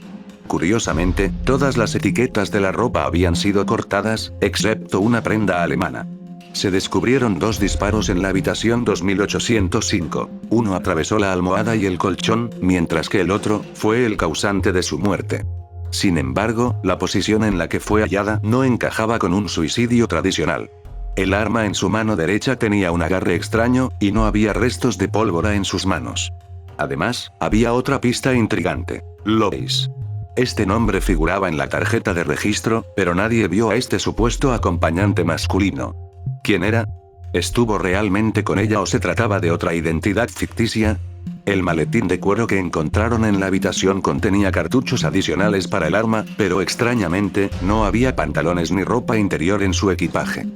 Curiosamente, todas las etiquetas de la ropa habían sido cortadas, excepto una prenda alemana. Se descubrieron 2 disparos en la habitación 2805. Uno atravesó la almohada y el colchón, mientras que el otro fue el causante de su muerte. Sin embargo, la posición en la que fue hallada no encajaba con un suicidio tradicional. El arma en su mano derecha tenía un agarre extraño, y no había restos de pólvora en sus manos. Además, había otra pista intrigante: Lois. Este nombre figuraba en la tarjeta de registro, pero nadie vio a este supuesto acompañante masculino. ¿Quién era? ¿Estuvo realmente con ella o se trataba de otra identidad ficticia? El maletín de cuero que encontraron en la habitación contenía cartuchos adicionales para el arma, pero extrañamente, no había pantalones ni ropa interior en su equipaje.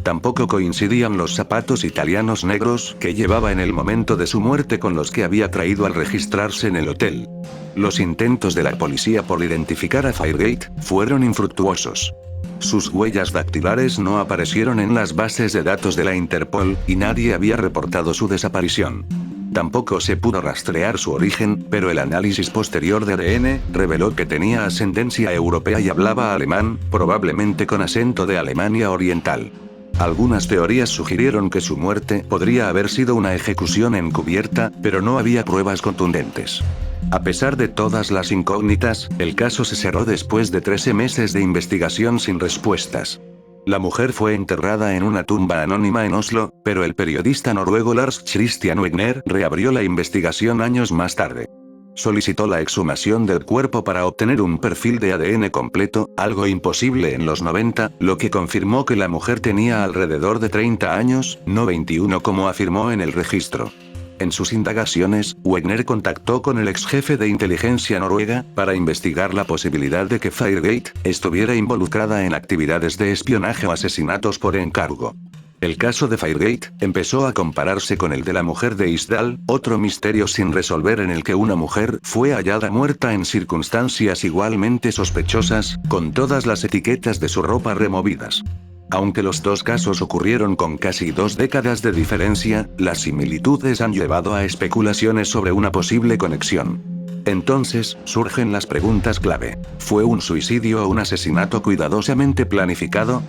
Tampoco coincidían los zapatos italianos negros que llevaba en el momento de su muerte con los que había traído al registrarse en el hotel. Los intentos de la policía por identificar a Firegate fueron infructuosos. Sus huellas dactilares no aparecieron en las bases de datos de la Interpol, y nadie había reportado su desaparición. Tampoco se pudo rastrear su origen, pero el análisis posterior de ADN reveló que tenía ascendencia europea y hablaba alemán, probablemente con acento de Alemania Oriental. Algunas teorías sugirieron que su muerte podría haber sido una ejecución encubierta, pero no había pruebas contundentes. A pesar de todas las incógnitas, el caso se cerró después de 13 meses de investigación sin respuestas. La mujer fue enterrada en una tumba anónima en Oslo, pero el periodista noruego Lars Christian Wegner reabrió la investigación años más tarde. Solicitó la exhumación del cuerpo para obtener un perfil de ADN completo, algo imposible en los 90, lo que confirmó que la mujer tenía alrededor de 30 años, no 21 como afirmó en el registro. En sus indagaciones, Wegner contactó con el ex jefe de inteligencia noruega, para investigar la posibilidad de que Firegate estuviera involucrada en actividades de espionaje o asesinatos por encargo. El caso de Firegate empezó a compararse con el de la mujer de Isdal, otro misterio sin resolver en el que una mujer fue hallada muerta en circunstancias igualmente sospechosas, con todas las etiquetas de su ropa removidas. Aunque los dos casos ocurrieron con casi 2 décadas de diferencia, las similitudes han llevado a especulaciones sobre una posible conexión. Entonces, surgen las preguntas clave. ¿Fue un suicidio o un asesinato cuidadosamente planificado?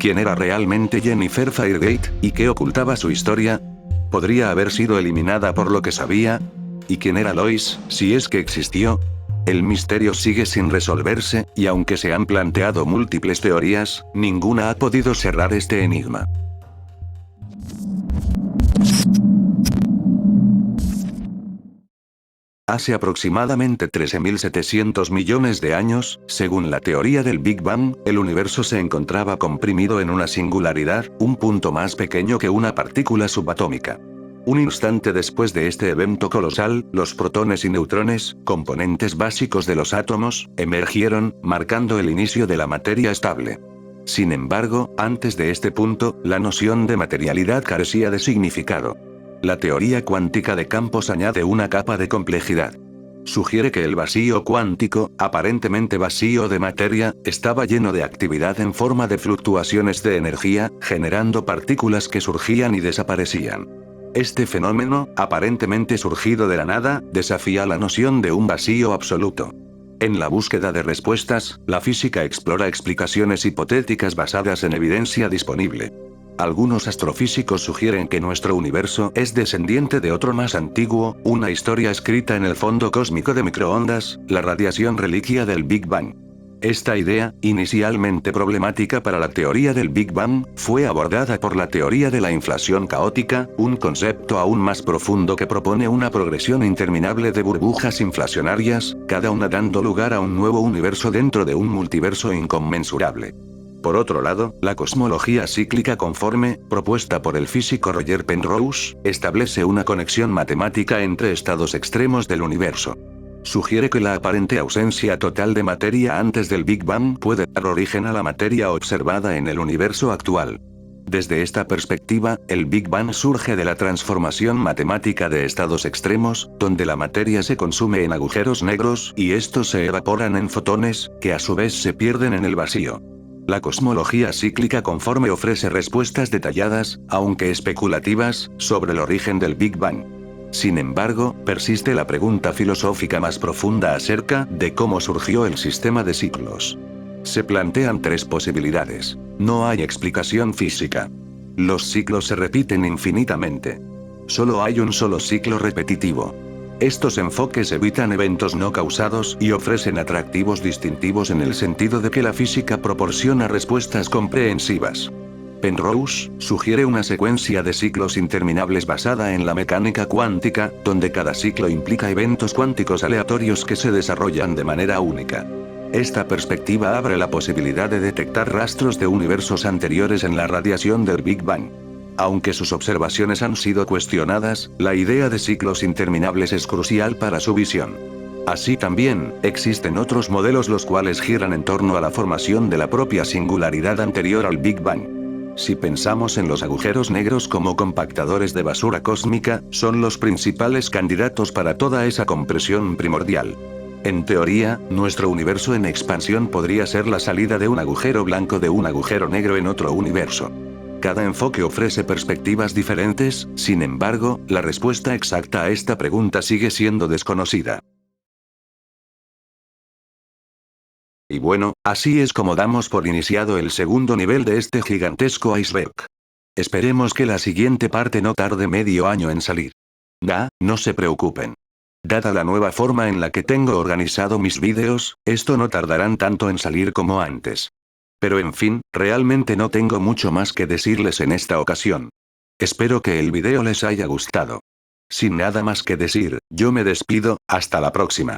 ¿Quién era realmente Jennifer Firegate, y qué ocultaba su historia? ¿Podría haber sido eliminada por lo que sabía? ¿Y quién era Lois, si es que existió? El misterio sigue sin resolverse, y aunque se han planteado múltiples teorías, ninguna ha podido cerrar este enigma. Hace aproximadamente 13.700 millones de años, según la teoría del Big Bang, el universo se encontraba comprimido en una singularidad, un punto más pequeño que una partícula subatómica. Un instante después de este evento colosal, los protones y neutrones, componentes básicos de los átomos, emergieron, marcando el inicio de la materia estable. Sin embargo, antes de este punto, la noción de materialidad carecía de significado. La teoría cuántica de campos añade una capa de complejidad. Sugiere que el vacío cuántico, aparentemente vacío de materia, estaba lleno de actividad en forma de fluctuaciones de energía, generando partículas que surgían y desaparecían. Este fenómeno, aparentemente surgido de la nada, desafía la noción de un vacío absoluto. En la búsqueda de respuestas, la física explora explicaciones hipotéticas basadas en evidencia disponible. Algunos astrofísicos sugieren que nuestro universo es descendiente de otro más antiguo, una historia escrita en el fondo cósmico de microondas, la radiación reliquia del Big Bang. Esta idea, inicialmente problemática para la teoría del Big Bang, fue abordada por la teoría de la inflación caótica, un concepto aún más profundo que propone una progresión interminable de burbujas inflacionarias, cada una dando lugar a un nuevo universo dentro de un multiverso inconmensurable. Por otro lado, la cosmología cíclica conforme, propuesta por el físico Roger Penrose, establece una conexión matemática entre estados extremos del universo. Sugiere que la aparente ausencia total de materia antes del Big Bang puede dar origen a la materia observada en el universo actual. Desde esta perspectiva, el Big Bang surge de la transformación matemática de estados extremos, donde la materia se consume en agujeros negros, y estos se evaporan en fotones, que a su vez se pierden en el vacío. La cosmología cíclica conforme ofrece respuestas detalladas, aunque especulativas, sobre el origen del Big Bang. Sin embargo, persiste la pregunta filosófica más profunda acerca de cómo surgió el sistema de ciclos. Se plantean 3 posibilidades. No hay explicación física. Los ciclos se repiten infinitamente. Solo hay un solo ciclo repetitivo. Estos enfoques evitan eventos no causados y ofrecen atractivos distintivos en el sentido de que la física proporciona respuestas comprensivas. Penrose sugiere una secuencia de ciclos interminables basada en la mecánica cuántica, donde cada ciclo implica eventos cuánticos aleatorios que se desarrollan de manera única. Esta perspectiva abre la posibilidad de detectar rastros de universos anteriores en la radiación del Big Bang. Aunque sus observaciones han sido cuestionadas, la idea de ciclos interminables es crucial para su visión. Así también, existen otros modelos los cuales giran en torno a la formación de la propia singularidad anterior al Big Bang. Si pensamos en los agujeros negros como compactadores de basura cósmica, son los principales candidatos para toda esa compresión primordial. En teoría, nuestro universo en expansión podría ser la salida de un agujero blanco de un agujero negro en otro universo. Cada enfoque ofrece perspectivas diferentes, sin embargo, la respuesta exacta a esta pregunta sigue siendo desconocida. Y bueno, así es como damos por iniciado el segundo nivel de este gigantesco iceberg. Esperemos que la siguiente parte no tarde medio año en salir. No se preocupen. Dada la nueva forma en la que tengo organizado mis vídeos, esto no tardarán tanto en salir como antes. Pero en fin, realmente no tengo mucho más que decirles en esta ocasión. Espero que el video les haya gustado. Sin nada más que decir, yo me despido, hasta la próxima.